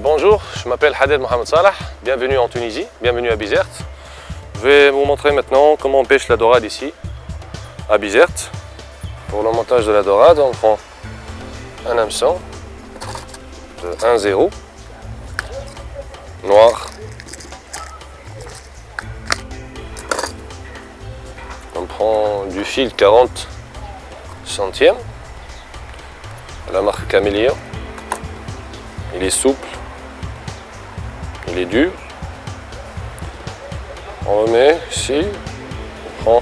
Bonjour, je m'appelle Haded Mohamed Salah, bienvenue en Tunisie, bienvenue à Bizerte. Je vais vous montrer maintenant comment on pêche la dorade ici, à Bizerte. Pour le montage de la dorade, on prend un hameçon de 1,0, noir. On prend du fil 40 centièmes, la marque Caméléon. Il est souple. Il est dur. On remet ici, on prend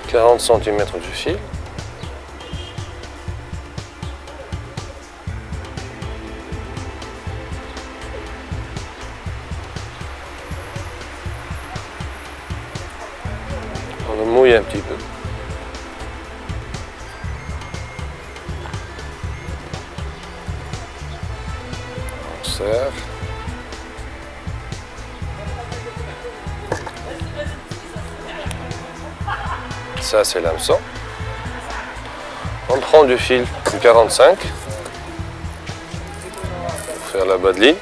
40 cm du fil. On le mouille un petit peu. On serre. Ça c'est l'hameçon. On prend du fil du 45 pour faire la bas de ligne.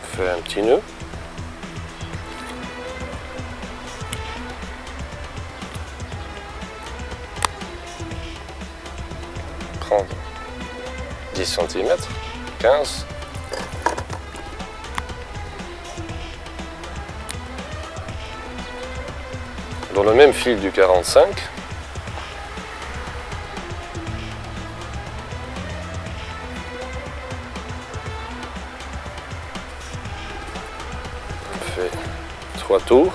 On fait un petit nœud. Prendre 10 cm. 15. Dans le même fil du 45, on fait 3 tours.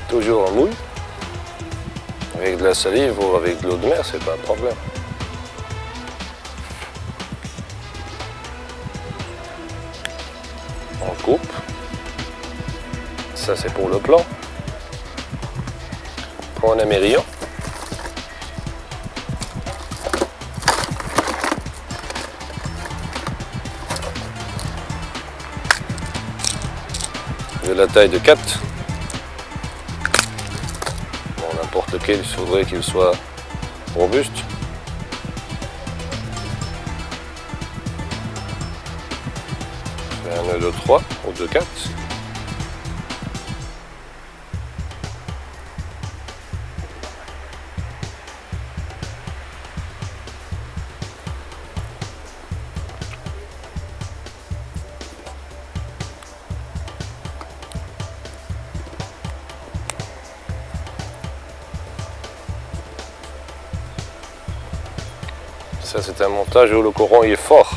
Toujours en mouille. Avec de la salive ou avec de l'eau de mer, c'est pas un problème. On coupe. Ça c'est pour le plan. On prend un amérillon. De la taille de 4. N'importe lequel, il faudrait qu'il soit robuste. Je fais un nœud de 3 ou de 4. Ça c'est un montage où le courant il est fort.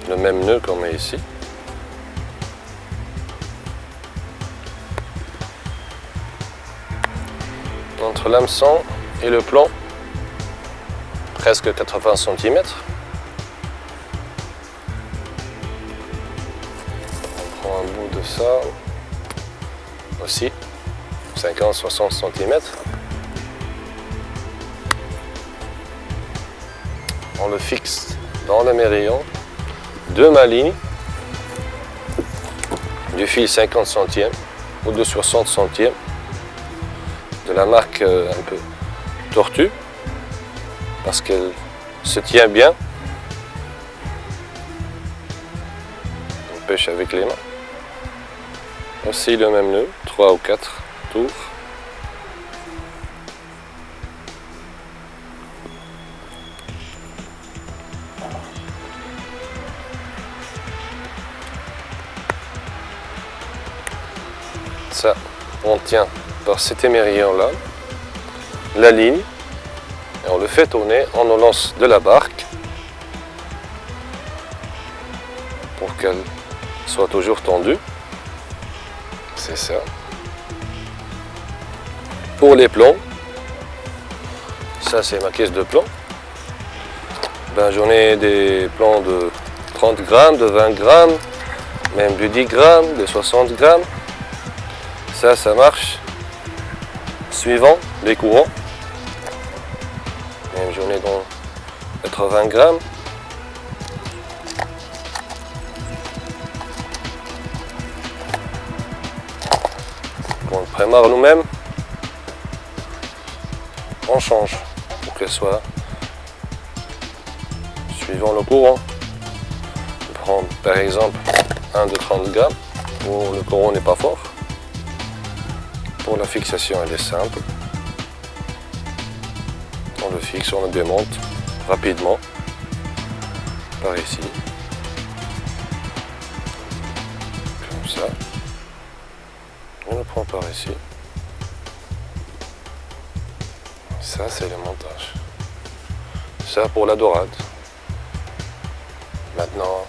Le même nœud qu'on met ici. Entre l'hameçon et le plan, presque 80 cm. On prend un bout de ça aussi, 50-60 cm. On le fixe dans le mérillon de ma ligne. du fil 50 centièmes ou de 60 centièmes de la marque un peu Tortue parce qu'elle se tient bien. On pêche avec les mains. Aussi le même nœud, 3 ou 4 tours. Ça, on tient par cet émerillon là la ligne et on le fait tourner, on en lance de la barque pour qu'elle soit toujours tendue. C'est ça. Pour les plombs, ça c'est ma caisse de plomb. Ben, j'en ai des plombs de 30 grammes, de 20 grammes, même de 10 grammes, de 60 grammes. Ça marche suivant les courants. Même j'en ai dans 80 grammes. On le prémarre nous-mêmes. On change pour qu'elle soit suivant le courant. On prend par exemple un de 30 grammes où le courant n'est pas fort. Pour la fixation, elle est simple. On le fixe, on le démonte rapidement par ici. Comme ça. On le prend par ici. Ça, c'est le montage. Ça pour la dorade. Maintenant,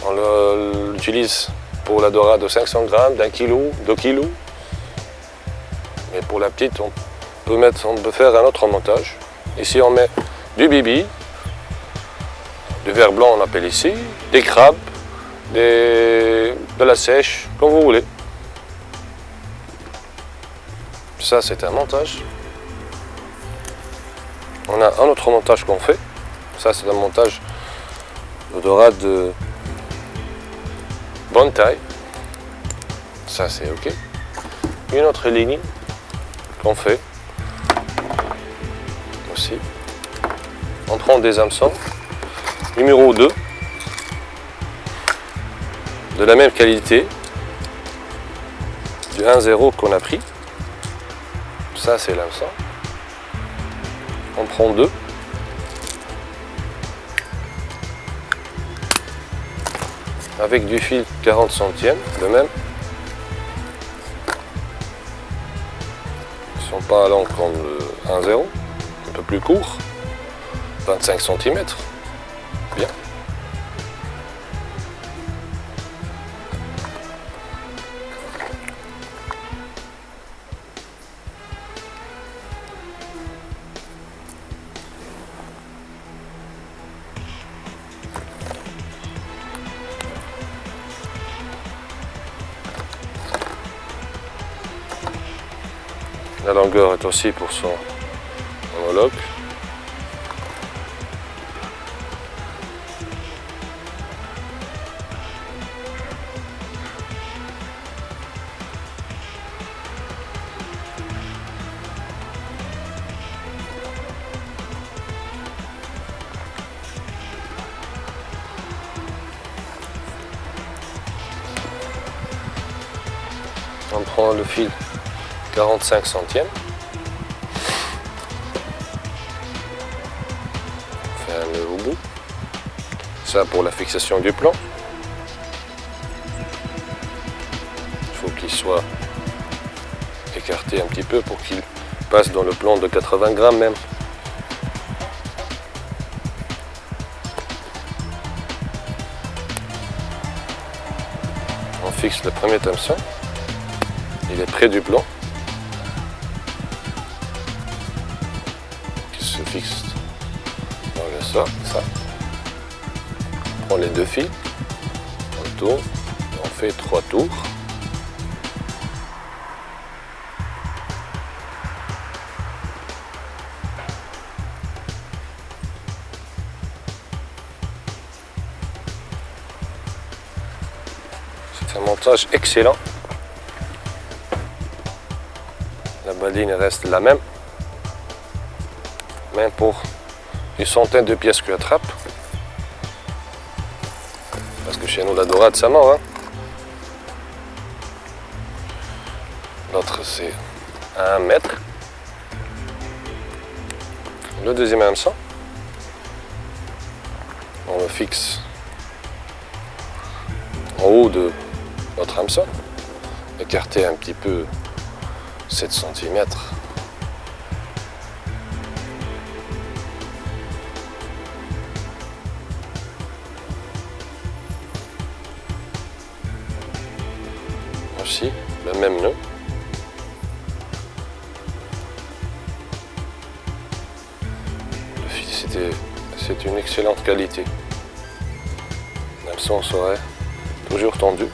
on l'utilise pour la dorade de 500 grammes, d'1 kg, 2 kg. Mais pour la petite, on peut faire un autre montage. Ici, on met du bibi, du verre blanc, on appelle ici, des crabes, de la sèche, comme vous voulez. Ça, c'est un montage. On a un autre montage qu'on fait. Ça, c'est un montage de dorade de bonne taille. Ça, c'est OK. Une autre ligne qu'on fait aussi. On prend des hameçons numéro 2 de la même qualité du 1-0 qu'on a pris. Ça, c'est l'hameçon. On prend 2. Avec du fil 40 centièmes, le même. Ils ne sont pas longs comme le 1-0, un peu plus court, 25 cm. Bien. La longueur est aussi pour son homologue. On prend le fil 45 centièmes. On fait un nœud au bout. Ça pour la fixation du plan. Il faut qu'il soit écarté un petit peu pour qu'il passe dans le plan de 80 grammes même. On fixe le premier hameçon. Il est près du plan. Qui se fixe. Voilà ça. On prend les deux fils. On tourne. Et on fait 3 tours. C'est un montage excellent. La badine reste la même. Même pour une centaine de pièces que attrape. Parce que chez nous, la dorade, ça mord. Hein. L'autre, c'est à 1 mètre. Le deuxième hameçon, on le fixe en haut de notre hameçon, écarté un petit peu 7 cm. Aussi, le même nœud. C'est une excellente qualité. L'hameçon serait toujours tendu.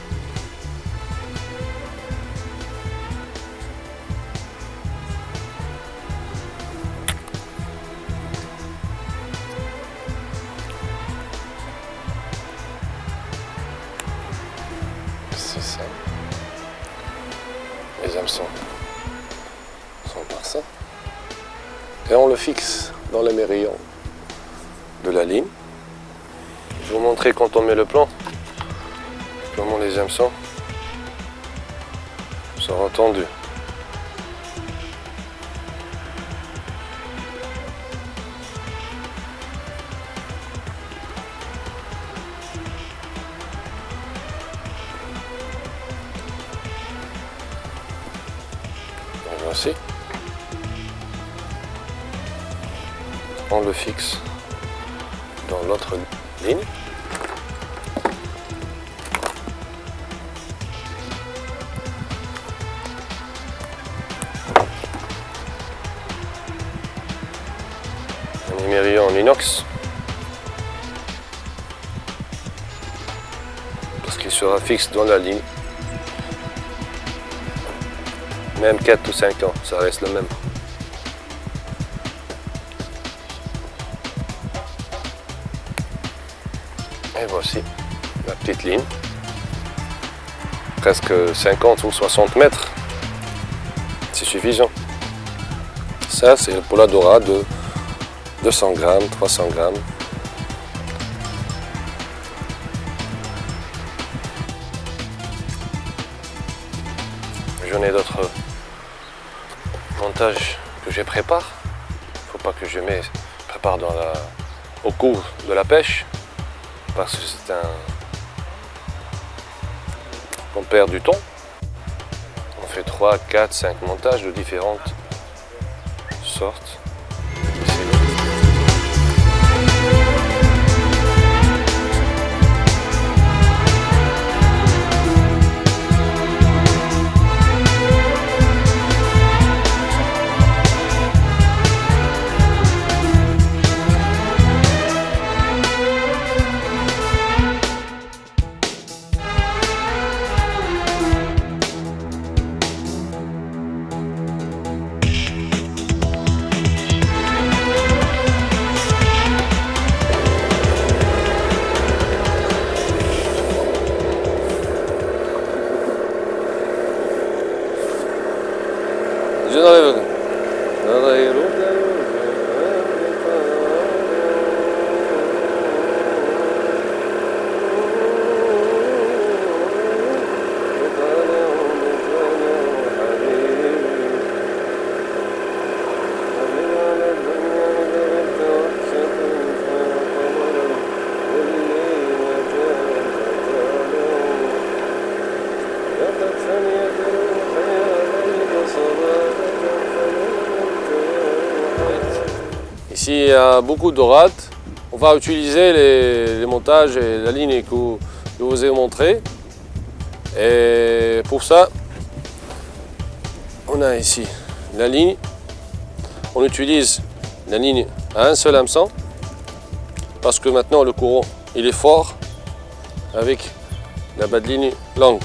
C'est ça. Les hameçons sont par ça. Et on le fixe dans le mérillon de la ligne. Je vais vous montrer quand on met le plan comment les hameçons seront tendus. Et voici. On le fixe dans l'autre ligne. Un émerillon en inox. Parce qu'il sera fixe dans la ligne. Même 4 ou 5 ans, ça reste le même. Et voici la petite ligne, presque 50 ou 60 mètres, c'est suffisant. Ça c'est pour la dorade de 200 grammes, 300 grammes. J'en ai d'autres montages que je prépare. Il ne faut pas que je prépare au cours de la pêche. Parce que c'est on perd du temps. On fait 3, 4, 5 montages de différentes sortes. Ici, il y a beaucoup de dorades. On va utiliser les montages et la ligne que je vous ai montré. Et pour ça, on a ici la ligne. On utilise la ligne à un seul hameçon parce que maintenant le courant il est fort avec la bas de ligne longue.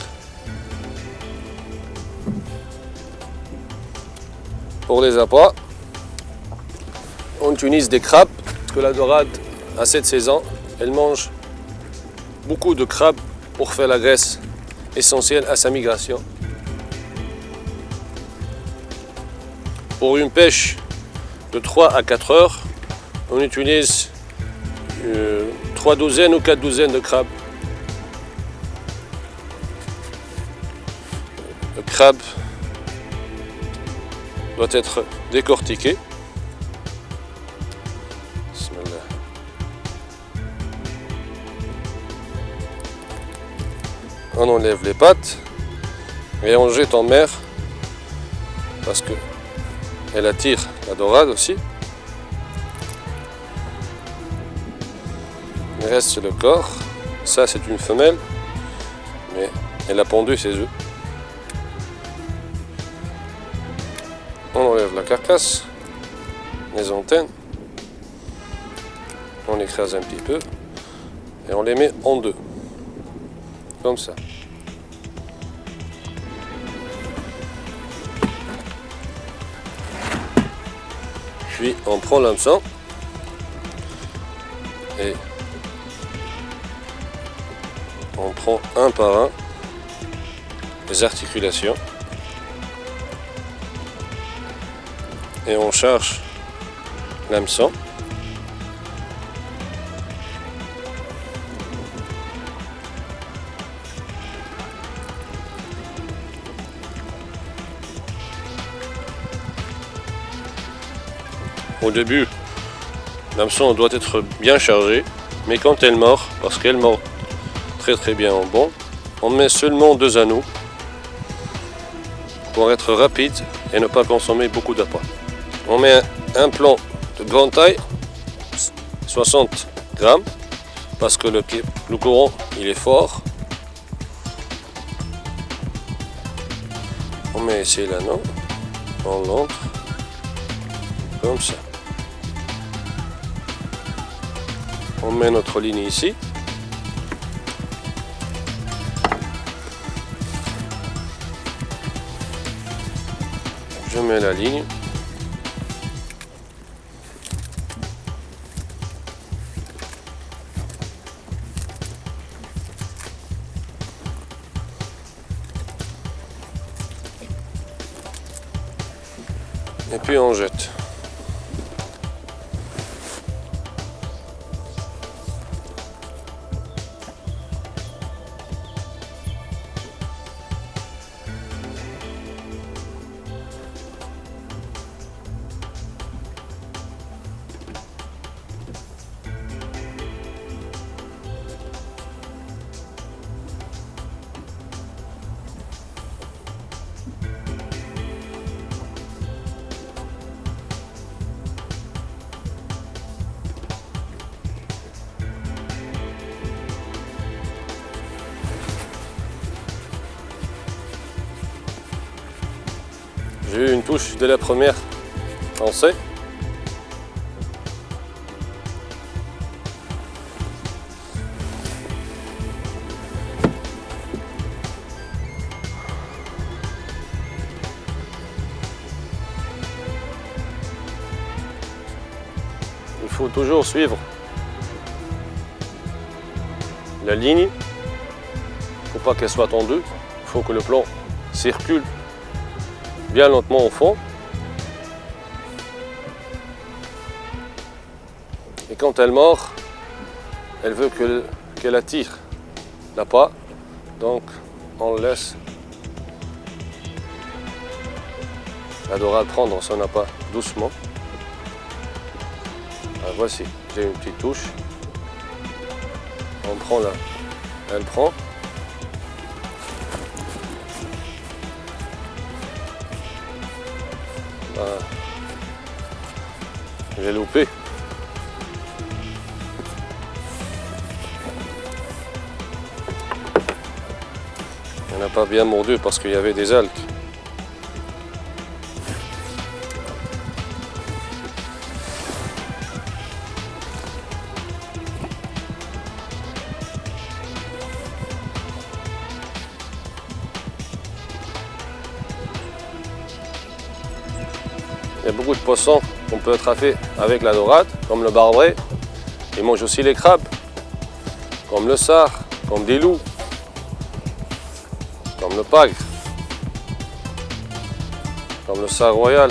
Pour les appâts, on utilise des crabes parce que la dorade à cette saison, elle mange beaucoup de crabes pour faire la graisse essentiel à sa migration. Pour une pêche de 3 à 4 heures, on utilise 3 douzaines ou 4 douzaines de crabes. Le crabe doit être décortiqué. On enlève les pattes et on jette en mer parce que elle attire la dorade aussi. Il reste le corps. Ça, c'est une femelle, mais elle a pondu ses œufs. On enlève la carcasse, les antennes, on écrase un petit peu et on les met en deux, comme ça. Puis on prend l'hameçon et on prend un par un les articulations et on charge l'hameçon. Au début, l'hameçon doit être bien chargé, mais quand elle mord, parce qu'elle mord très bien en bon, on met seulement 2 anneaux pour être rapide et ne pas consommer beaucoup d'appât. On met un plomb de grande taille, 60 grammes, parce que le courant il est fort. On met ici l'anneau, on l'entre, comme ça. On met notre ligne ici. Je mets la ligne. Et puis on jette. J'ai eu une touche de la première lancée. Il faut toujours suivre la ligne. Il ne faut pas qu'elle soit tendue. Il faut que le plomb circule bien lentement au fond. Et quand elle mord, elle veut qu'elle attire l'appât. Donc on laisse la dorade prendre son appât doucement. Alors voici, j'ai une petite touche. On prend là, elle prend. J'ai loupé. Elle n'a pas bien mordu parce qu'il y avait des algues. Il y a beaucoup de poissons qu'on peut attraper avec la dorade, comme le barbet. Ils mangent aussi les crabes, comme le sard, comme des loups. comme le pagre, comme le sar royal.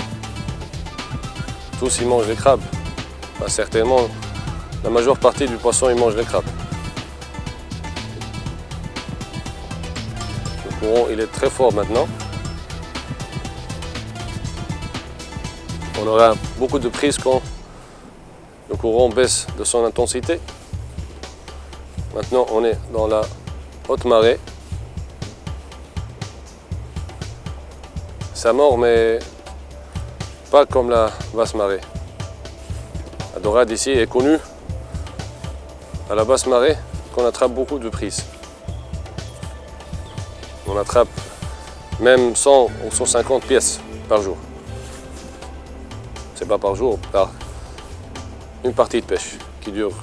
Tous ils mangent les crabes. Enfin, certainement, la majeure partie du poisson ils mangent les crabes. Le courant il est très fort maintenant. On aura beaucoup de prises quand le courant baisse de son intensité. Maintenant on est dans la haute marée. Ça mord mais pas comme la basse marée. La dorade ici est connue à la basse marée qu'on attrape beaucoup de prises. On attrape même 100 ou 150 pièces par jour. C'est pas par jour, par une partie de pêche qui dure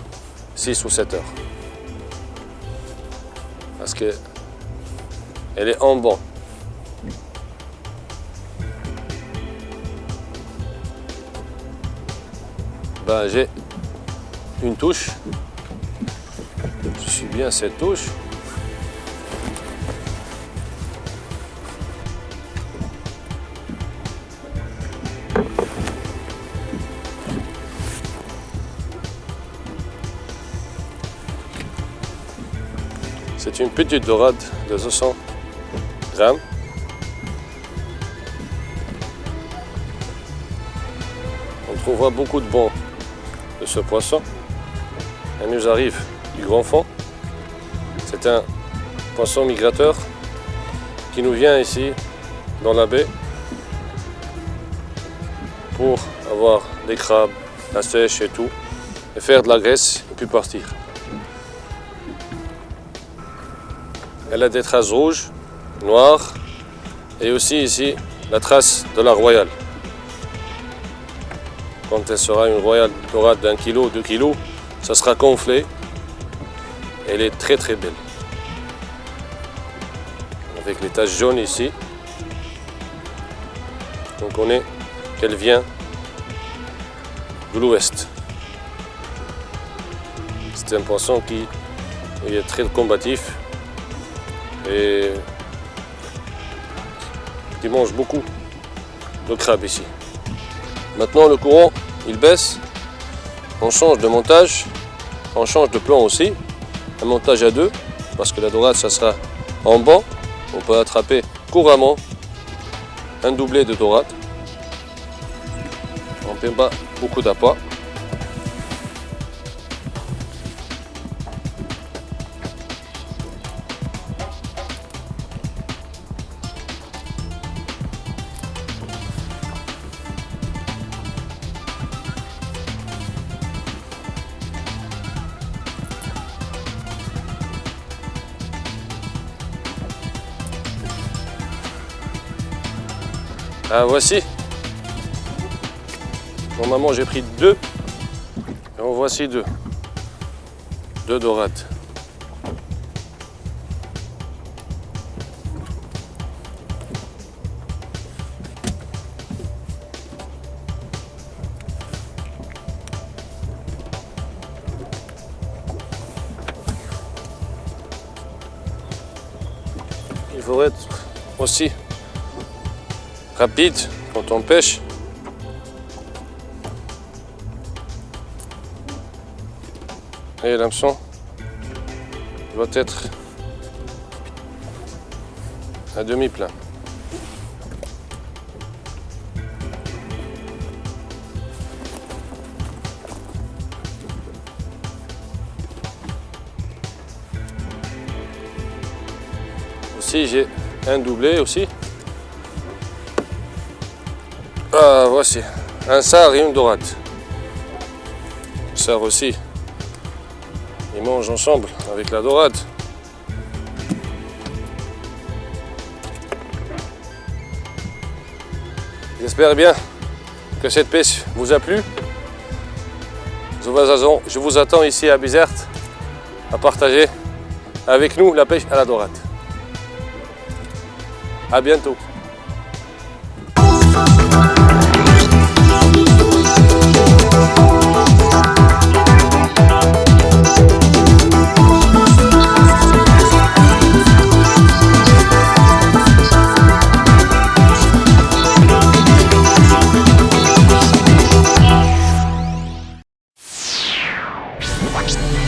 6 ou 7 heures. Parce qu'elle est en banc. Ben, j'ai une touche. Je suis bien cette touche. C'est une petite dorade de 200 grammes. On trouvera beaucoup de bons de ce poisson. Elle nous arrive du grand fond. C'est un poisson migrateur qui nous vient ici dans la baie pour avoir des crabes, la sèche et tout, et faire de la graisse et puis partir. Elle a des traces rouges, noires et aussi ici la trace de la royale. Quand elle sera une royale dorade d'1 kg, 2 kg, ça sera gonflé. Elle est très très belle. Avec les taches jaunes ici. On connaît qu'elle vient de l'ouest. C'est un poisson qui est très combatif et qui mange beaucoup de crabes ici. Maintenant le courant il baisse, on change de montage, on change de plan aussi, un montage à deux, parce que la dorade ça sera en banc, on peut attraper couramment un doublé de dorade, on ne fait pas beaucoup d'appât. Ah, voici. Normalement j'ai pris 2 et en voici 2. 2 dorades. Il faut être aussi rapide quand on pêche. Et l'hameçon doit être à demi plein. Aussi j'ai un doublé aussi. Ah, voici, un sar et une dorade. Le sar aussi, ils mangent ensemble avec la dorade. J'espère bien que cette pêche vous a plu. Je vous attends ici à Bizerte à partager avec nous la pêche à la dorade. À bientôt. Bye.